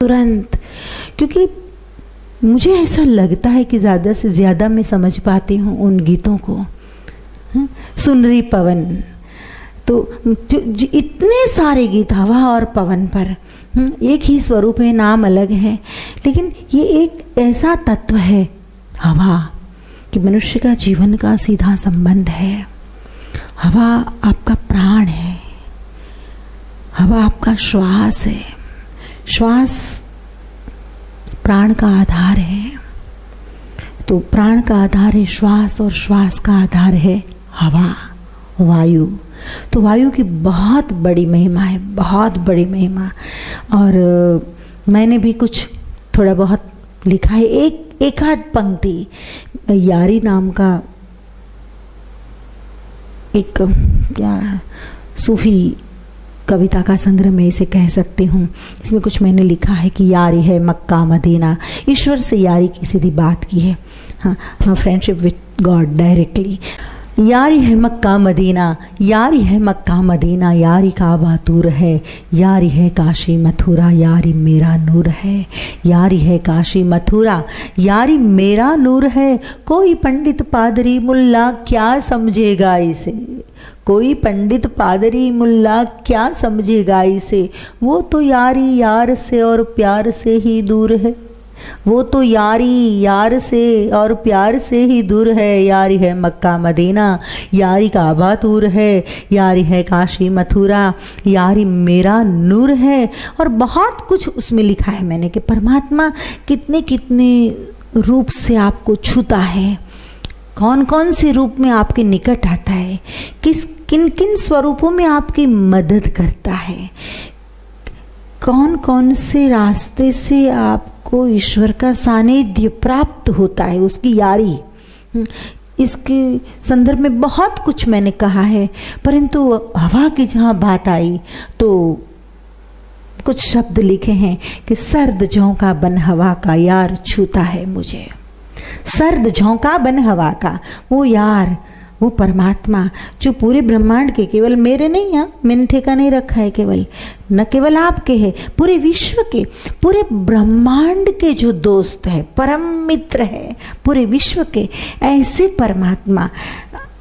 तुरंत, क्योंकि मुझे ऐसा लगता है कि ज़्यादा से ज़्यादा मैं समझ पाती हूँ उन गीतों को। सुनरी पवन, तो जो इतने सारे गीत हवा और पवन पर, एक ही स्वरूप है, नाम अलग है, लेकिन ये एक ऐसा तत्व है हवा कि मनुष्य का जीवन का सीधा संबंध है। हवा आपका प्राण है, हवा आपका श्वास है, श्वास प्राण का आधार है। तो प्राण का आधार है श्वास और श्वास का आधार है हवा, वायु। तो वायु की बहुत बड़ी महिमा है, बहुत बड़ी महिमा। और मैंने भी कुछ थोड़ा बहुत लिखा है, एक आध पंक्ति यारी नाम का एक क्या सूफी कविता का संग्रह में इसे कह सकती हूँ। इसमें कुछ मैंने लिखा है कि यारी है मक्का मदीना, ईश्वर से यारी की सीधी बात की है। हाँ, फ्रेंडशिप विथ गॉड डायरेक्टली। यारी है मक्का मदीना, यारी है मक्का मदीना, यारी काबा दूर है, यारी है काशी मथुरा, यारी मेरा नूर है, यारी है काशी मथुरा, यारी मेरा नूर है। कोई पंडित पादरी मुल्ला क्या समझेगा इसे, कोई पंडित पादरी मुल्ला क्या समझेगा इसे, वो तो यारी यार से और प्यार से ही दूर है, वो तो यारी यार से और प्यार से ही दूर है। यारी है मक्का मदीना, यारी काबा दूर है, यारी है काशी मथुरा, यारी मेरा नूर है। और बहुत कुछ उसमें लिखा है मैंने कि परमात्मा कितने कितने रूप से आपको छूता है, कौन कौन से रूप में आपके निकट आता है, किन किन स्वरूपों में आपकी मदद करता है, कौन कौन से रास्ते से आपको ईश्वर का सानिध्य प्राप्त होता है, उसकी यारी। इसके संदर्भ में बहुत कुछ मैंने कहा है, परंतु हवा की जहाँ बात आई तो कुछ शब्द लिखे हैं कि सर्द झोंका बन हवा का यार छूता है मुझे। सर्द झोंका बन हवा का वो यार, वो परमात्मा जो पूरे ब्रह्मांड के, केवल मेरे नहीं, यहाँ मैंने ठेका नहीं रखा है, केवल न केवल आपके है, पूरे विश्व के, पूरे ब्रह्मांड के जो दोस्त है, परम मित्र है पूरे विश्व के, ऐसे परमात्मा,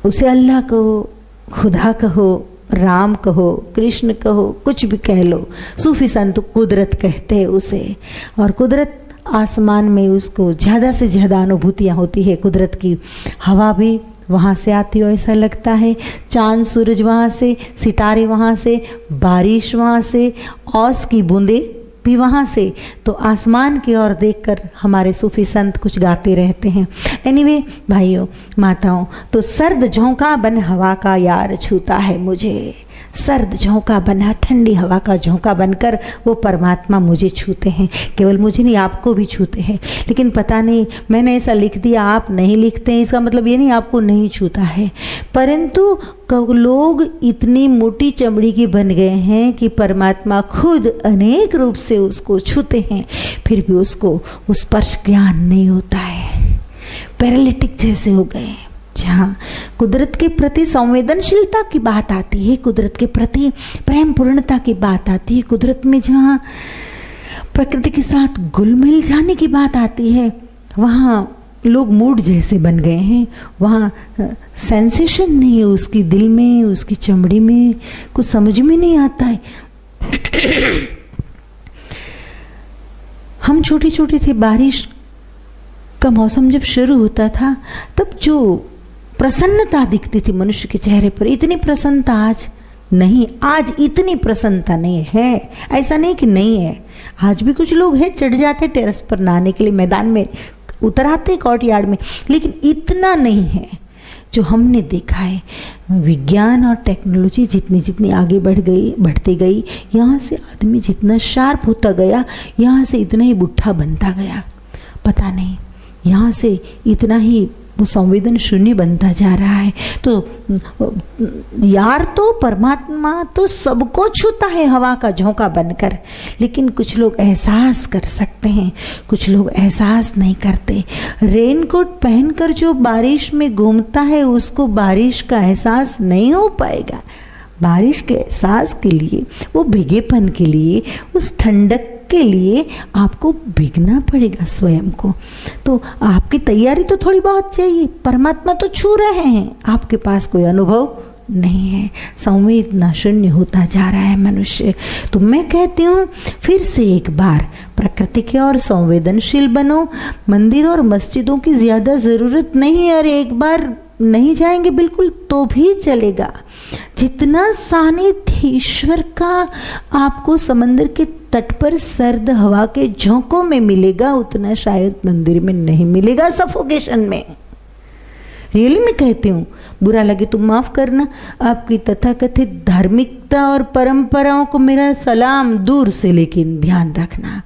उसे अल्लाह कहो, खुदा कहो, राम कहो, कृष्ण कहो, कुछ भी कह लो, सूफी संत कुदरत कहते हैं उसे। और कुदरत आसमान में उसको ज़्यादा से ज़्यादा अनुभूतियाँ होती है कुदरत की। हवा भी वहाँ से आती हो ऐसा लगता है, चांद सूरज वहाँ से, सितारे वहाँ से, बारिश वहाँ से, औस की बूंदे भी वहाँ से। तो आसमान की ओर देखकर हमारे सूफी संत कुछ गाते रहते हैं। एनीवे भाइयों माताओं, तो सर्द झोंका बन हवा का यार छूता है मुझे, सर्द झोंका बना, ठंडी हवा का झोंका बनकर वो परमात्मा मुझे छूते हैं। केवल मुझे नहीं, आपको भी छूते हैं। लेकिन पता नहीं, मैंने ऐसा लिख दिया, आप नहीं लिखते हैं, इसका मतलब ये नहीं आपको नहीं छूता है, परंतु लोग इतनी मोटी चमड़ी के बन गए हैं कि परमात्मा खुद अनेक रूप से उसको छूते हैं, फिर भी उसको उस स्पर्श ज्ञान नहीं होता है, पैरालिटिक जैसे हो गए। जहाँ कुदरत के प्रति संवेदनशीलता की बात आती है, कुदरत के प्रति प्रेम पूर्णता की बात आती है, कुदरत में जहाँ प्रकृति के साथ घुल मिल जाने की बात आती है, वहाँ लोग मूड जैसे बन गए हैं। वहाँ सेंसेशन नहीं है उसकी दिल में, उसकी चमड़ी में, कुछ समझ में नहीं आता है। हम छोटे छोटे थे, बारिश का मौसम जब शुरू होता था तब जो प्रसन्नता दिखती थी मनुष्य के चेहरे पर, इतनी प्रसन्नता आज नहीं, आज इतनी प्रसन्नता नहीं है। ऐसा नहीं कि नहीं है, आज भी कुछ लोग हैं चढ़ जाते टेरेस पर नहाने के लिए, मैदान में उतर आते कोर्टयार्ड में, लेकिन इतना नहीं है जो हमने देखा है। विज्ञान और टेक्नोलॉजी जितनी जितनी आगे बढ़ती गई, यहाँ से आदमी जितना शार्प होता गया, यहाँ से इतना ही बुढ़ा बनता गया। पता नहीं, यहाँ से इतना ही वो संवेदन शून्य बनता जा रहा है। तो यार तो परमात्मा तो सबको छूता है हवा का झोंका बनकर, लेकिन कुछ लोग एहसास कर सकते हैं, कुछ लोग एहसास नहीं करते। रेनकोट पहनकर जो बारिश में घूमता है उसको बारिश का एहसास नहीं हो पाएगा। बारिश के एहसास के लिए, वो भीगेपन के लिए, उस ठंडक उसके लिए आपको भीगना पड़ेगा स्वयं को। तो आपकी तैयारी तो थोड़ी बहुत चाहिए। परमात्मा तो छू रहे हैं, आपके पास कोई अनुभव नहीं है, संवेदना शून्य होता जा रहा है मनुष्य। तो मैं कहती हूँ फिर से एक बार प्रकृति के और संवेदनशील बनो। मंदिर और मस्जिदों की ज्यादा जरूरत नहीं है, और एक बार नहीं जाएंगे बिल्कुल तो भी चलेगा। जितना सानिध्य ईश्वर का आपको समंदर के तट पर सर्द हवा के झोंकों में मिलेगा, उतना शायद मंदिर में नहीं मिलेगा, सफोकेशन में। रियली मैं कहती हूँ, बुरा लगे तो माफ करना। आपकी तथाकथित धार्मिकता और परंपराओं को मेरा सलाम दूर से, लेकिन ध्यान रखना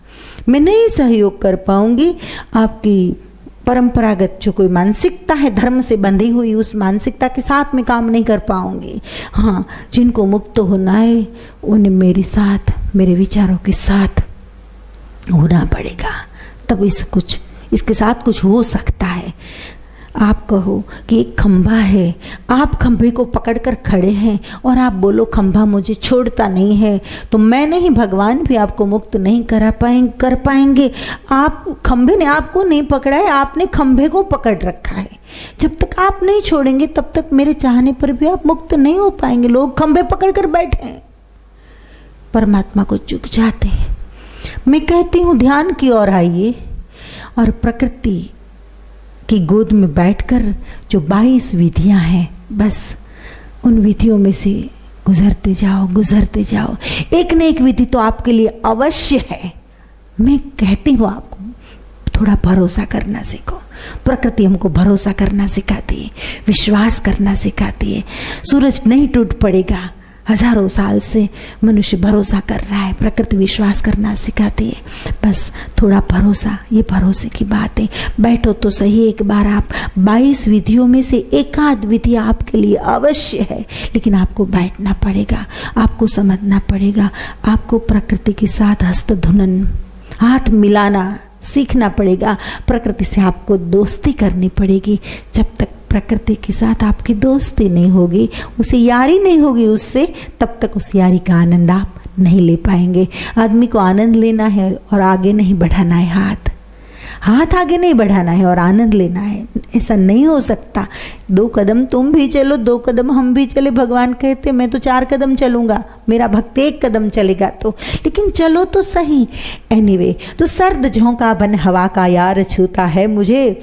मैं नहीं सहयोग कर पाऊंगी। आपकी परंपरागत जो कोई मानसिकता है धर्म से बंधी हुई, उस मानसिकता के साथ में काम नहीं कर पाऊंगी। हाँ, जिनको मुक्त होना है उन्हें मेरे साथ, मेरे विचारों के साथ होना पड़ेगा, तब इसके साथ कुछ हो सकता है। आप कहो कि एक खंभा है, आप खंभे को पकड़कर खड़े हैं और आप बोलो खंभा मुझे छोड़ता नहीं है, तो मैं नहीं, भगवान भी आपको मुक्त नहीं कर पाएंगे। आप, खंभे ने आपको नहीं पकड़ा है, आपने खंभे को पकड़ रखा है। जब तक आप नहीं छोड़ेंगे तब तक मेरे चाहने पर भी आप मुक्त नहीं हो पाएंगे। लोग खंभे पकड़कर बैठे हैं, परमात्मा को चूक जाते हैं। मैं कहती हूँ ध्यान की ओर आइए और प्रकृति की गोद में बैठकर जो 22 विधियां हैं, बस उन विधियों में से गुजरते जाओ। एक न एक विधि तो आपके लिए अवश्य है। मैं कहती हूँ आपको थोड़ा भरोसा करना सीखो। प्रकृति हमको भरोसा करना सिखाती है, विश्वास करना सिखाती है। सूरज नहीं टूट पड़ेगा, हजारों साल से मनुष्य भरोसा कर रहा है, प्रकृति विश्वास करना सिखाती है। बस थोड़ा भरोसा, ये भरोसे की बात है। बैठो तो सही एक बार आप। 22 विधियों में से एक आध विधि आपके लिए अवश्य है, लेकिन आपको बैठना पड़ेगा, आपको समझना पड़ेगा, आपको प्रकृति के साथ हस्तधुनन, हाथ मिलाना सीखना पड़ेगा। प्रकृति से आपको दोस्ती करनी पड़ेगी। जब तक प्रकृति के साथ आपकी दोस्ती नहीं होगी, उसे यारी नहीं होगी उससे, तब तक उस यारी का आनंद आप नहीं ले पाएंगे। आदमी को आनंद लेना है और आगे नहीं बढ़ाना है, हाथ आगे नहीं बढ़ाना है और आनंद लेना है। ऐसा नहीं हो सकता। 2 कदम तुम भी चलो, 2 कदम हम भी चले। भगवान कहते मैं तो 4 कदम चलूंगा, मेरा भक्त 1 कदम चलेगा, तो लेकिन चलो तो सही। एनीवे, तो सर्द झोंका बन हवा का यार छूता है मुझे,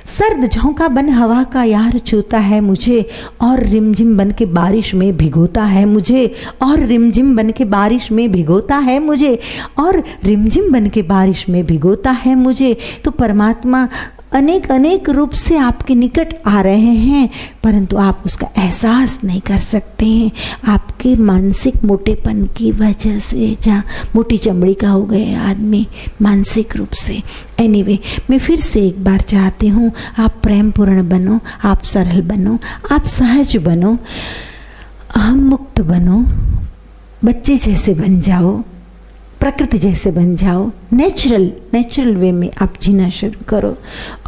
सर्द झोंका बन हवा का यार छूता है मुझे, और रिमझिम बन के बारिश में भिगोता है मुझे, और रिमझिम बन के बारिश में भिगोता है मुझे, और रिमझिम बन के बारिश में भिगोता है मुझे। तो परमात्मा अनेक रूप से आपके निकट आ रहे हैं, परंतु आप उसका एहसास नहीं कर सकते हैं, आपके मानसिक मोटेपन की वजह से। जहाँ मोटी चमड़ी का हो गए आदमी मानसिक रूप से। एनीवे, मैं फिर से एक बार चाहती हूँ आप प्रेम पूर्ण बनो, आप सरल बनो, आप सहज बनो, अहम मुक्त बनो, बच्चे जैसे बन जाओ, प्रकृति जैसे बन जाओ, नेचुरल वे में आप जीना शुरू करो।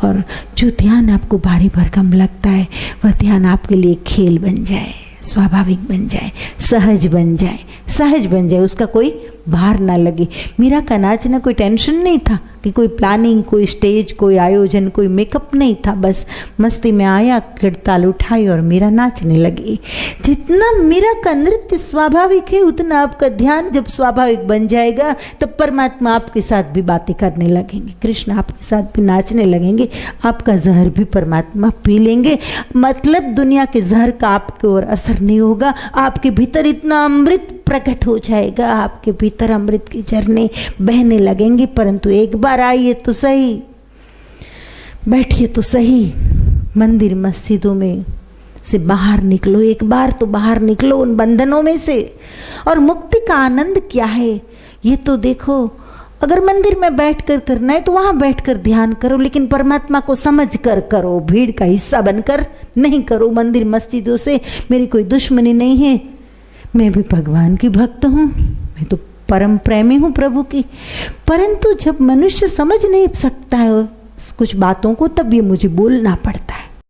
और जो ध्यान आपको भारी भरकम लगता है, वह ध्यान आपके लिए खेल बन जाए, स्वाभाविक बन जाए, सहज बन जाए, उसका कोई भार ना लगे। मीरा का नाचना कोई टेंशन नहीं था कि कोई प्लानिंग, कोई स्टेज, कोई आयोजन, कोई मेकअप नहीं था। बस मस्ती में आया, किड़ताल उठाई और मीरा नाचने लगी। जितना मीरा का नृत्य स्वाभाविक है, उतना आपका ध्यान जब स्वाभाविक बन जाएगा, तब परमात्मा आपके साथ भी बातें करने लगेंगे, कृष्ण आपके साथ भी नाचने लगेंगे, आपका जहर भी परमात्मा पी लेंगे। मतलब दुनिया के जहर का आपके ओर असर नहीं होगा, आपके भीतर इतना अमृत प्रकट हो जाएगा, आपके भीतर अमृत के झरने बहने लगेंगे। परंतु एक बार आइए तो सही, बैठिए तो सही, मंदिर मस्जिदों में से बाहर निकलो, एक बार तो बाहर निकलो उन बंधनों में से। और मुक्ति का आनंद क्या है ये तो देखो। अगर मंदिर में बैठकर करना है तो वहां बैठकर ध्यान करो, लेकिन परमात्मा को समझ कर करो, भीड़ का हिस्सा बनकर नहीं करो। मंदिर मस्जिदों से मेरी कोई दुश्मनी नहीं है, मैं भी भगवान की भक्त हूँ, मैं तो परम प्रेमी हूँ प्रभु की। परंतु जब मनुष्य समझ नहीं सकता है कुछ बातों को, तब ये मुझे बोलना पड़ता है।